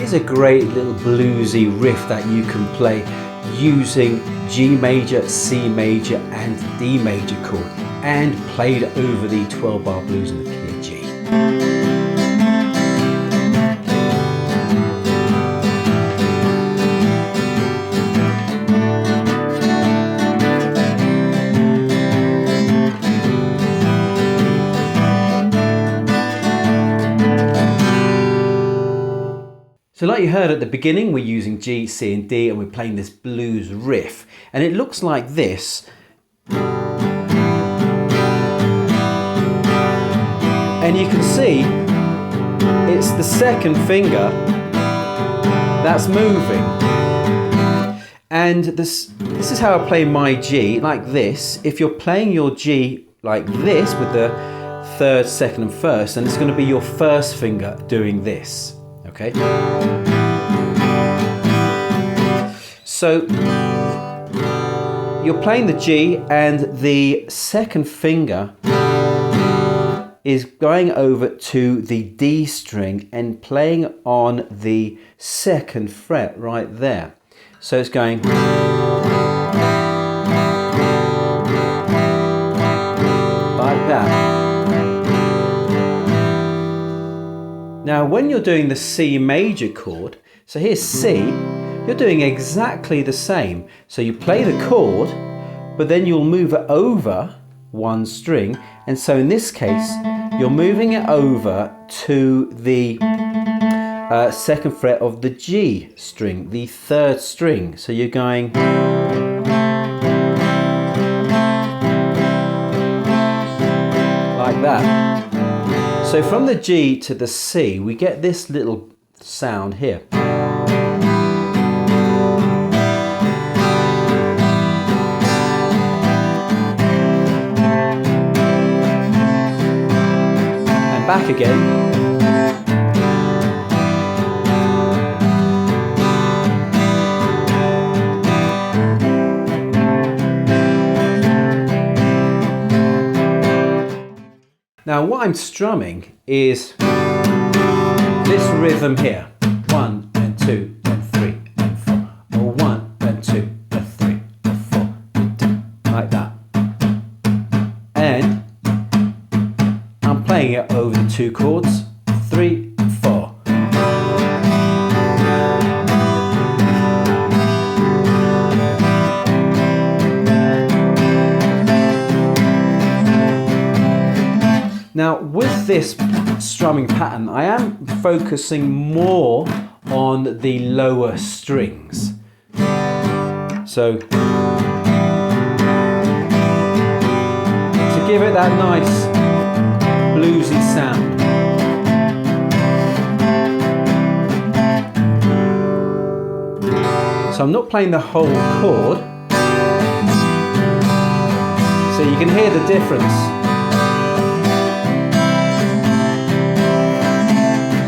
is a great little bluesy riff that you can play using G major, C major and D major chord, and played over the 12-bar blues in the key of G. So like you heard at the beginning, we're using G, C and D, and we're playing this blues riff. And it looks like this. And you can see it's the second finger that's moving. And this is how I play my G, like this. If you're playing your G like this with the third, second and first, then it's going to be your first finger doing this. Okay, so you're playing the G and the second finger is going over to the D string and playing on the second fret right there. So it's going like that. Now when you're doing the C major chord, so here's C, you're doing exactly the same. So you play the chord, but then you'll move it over one string. And so in this case, you're moving it over to the second fret of the G string, the third string. So you're going like that. So from the G to the C, we get this little sound here. And back again. Now what I'm strumming is this rhythm here. 1 and 2 and 3 and 4. Or 1 and 2 and 3 and 4 and 2. Like that. And I'm playing it over the two chords. 3, 4. Now with this strumming pattern, I am focusing more on the lower strings. So to give it that nice bluesy sound. So I'm not playing the whole chord, so you can hear the difference.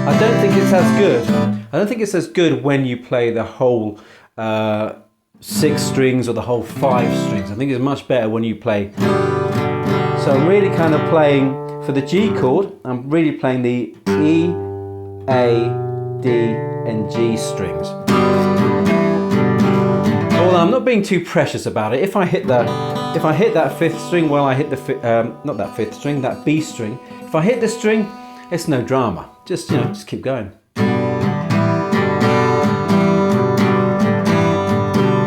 I don't think it's as good. I don't think it's as good when you play the whole 6 strings or the whole 5 strings. I think it's much better when you play. So I'm really kind of playing, for the G chord, I'm really playing the E, A, D and G strings. Although I'm not being too precious about it. If I hit that 5th string, well, I hit the not that 5th string, that B string. If I hit the string, it's no drama. Just, you know, just keep going.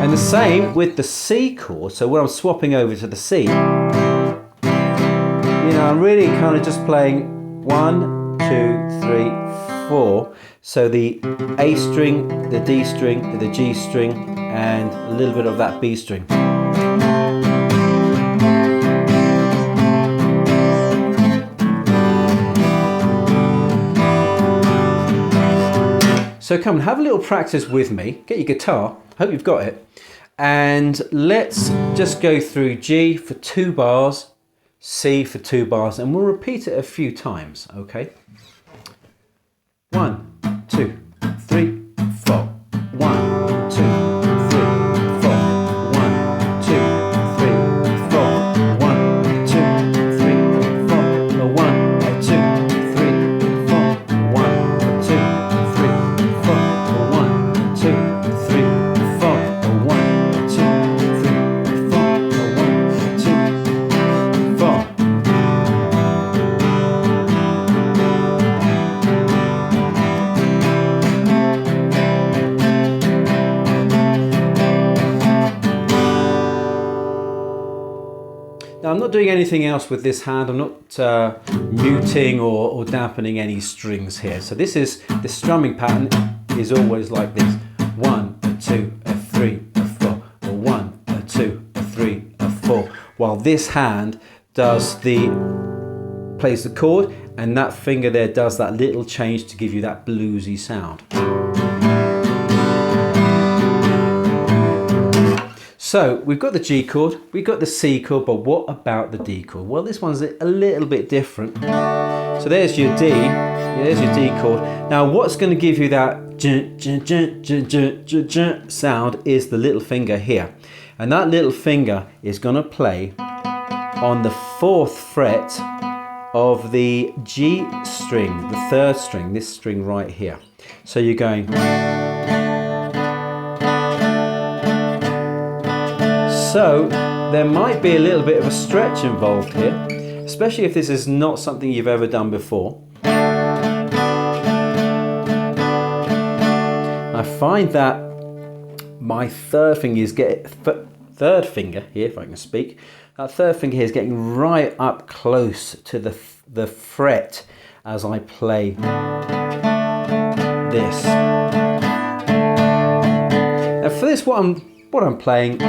And the same with the C chord. So when I'm swapping over to the C, you know, I'm really kind of just playing 1, 2, 3, 4. So the A string, the D string, the G string, and a little bit of that B string. So come and have a little practice with me. Get your guitar, hope you've got it. And let's just go through G for 2 bars, C for 2 bars, and we'll repeat it a few times, okay? 1, 2, 3, 4. 1, 2, 3, 4. 1, 2, 3, 4. 1, 2, 3, 4. 1, 2, 3, 4. 1, 2, 3, 4. I'm not doing anything else with this hand. I'm not muting or dampening any strings here. So this strumming pattern is always like this. 1, a 2, a 3, a 4, or 1, a 2, a 3, a 4. While this hand plays the chord, and that finger there does that little change to give you that bluesy sound. So we've got the G chord, we've got the C chord, but what about the D chord? Well, this one's a little bit different. So there's your D, there's your D chord. Now what's going to give you that sound is the little finger here. And that little finger is going to play on the 4th fret of the G string, the 3rd string, this string right here. So you're going. So there might be a little bit of a stretch involved here, especially if this is not something you've ever done before. I find that my third finger here, if I can speak, that third finger here is getting right up close to the fret as I play this. Now for this, what I'm playing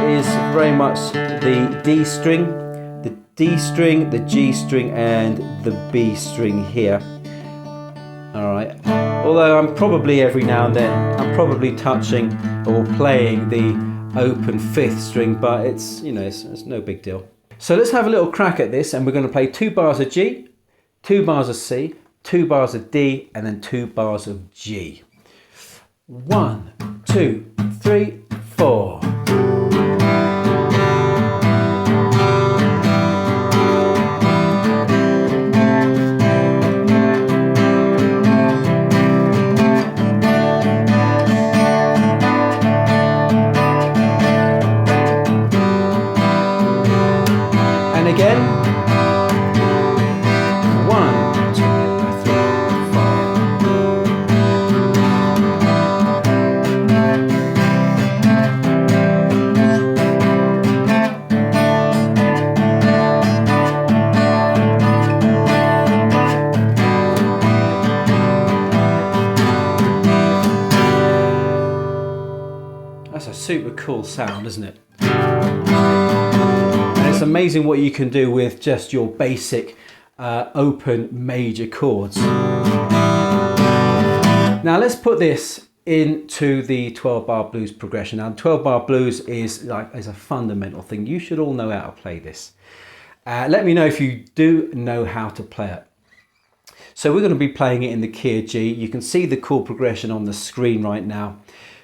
is very much the D string, the D string, the G string, and the B string here. All right. Although I'm probably every now and then I'm probably touching or playing the open 5th string, but it's no big deal. So let's have a little crack at this, and we're going to play 2 bars of G, 2 bars of C, 2 bars of D, and then 2 bars of G. 1, 2, 3, 4. Again, 1, 2, 3, 4. That's a super cool sound, isn't it? It's amazing what you can do with just your basic open major chords. Now let's put this into the 12-bar blues progression. Now 12-bar blues is a fundamental thing. You should all know how to play this. Let me know if you do know how to play it. So we're going to be playing it in the key of G. You can see the chord progression on the screen right now.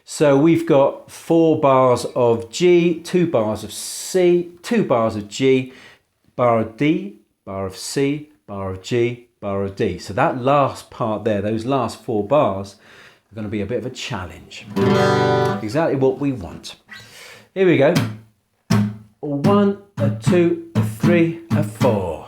So we've got 4 bars of G, 2 bars of C, 2 bars of G, bar of D, bar of C, bar of G, bar of D. So that last part there, those last 4 bars are going to be a bit of a challenge. Exactly what we want. Here we go. 1, a 2, a 3, a 4.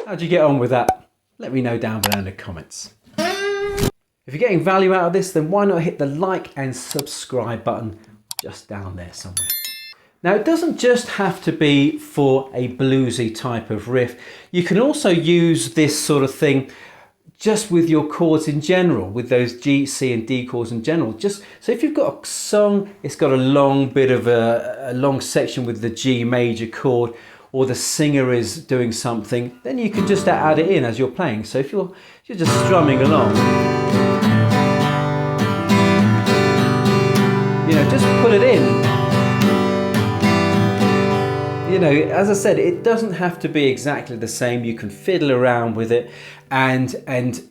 How'd you get on with that? Let me know down below in the comments. If you're getting value out of this, then why not hit the like and subscribe button just down there somewhere. Now it doesn't just have to be for a bluesy type of riff. You can also use this sort of thing just with your chords in general, with those G, C and D chords in general. Just so if you've got a song, it's got a long bit of a long section with the G major chord, or the singer is doing something, then you can just add it in as you're playing. So if you're just strumming along, just put it in. As I said, it doesn't have to be exactly the same. You can fiddle around with it and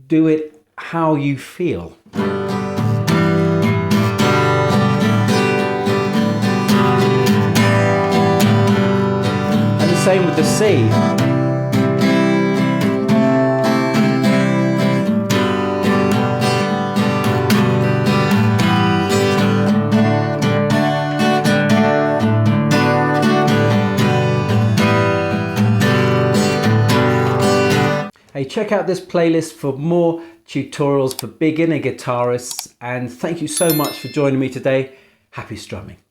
do it how you feel. same with the C. Hey, check out this playlist for more tutorials for beginner guitarists, and thank you so much for joining me today. Happy strumming.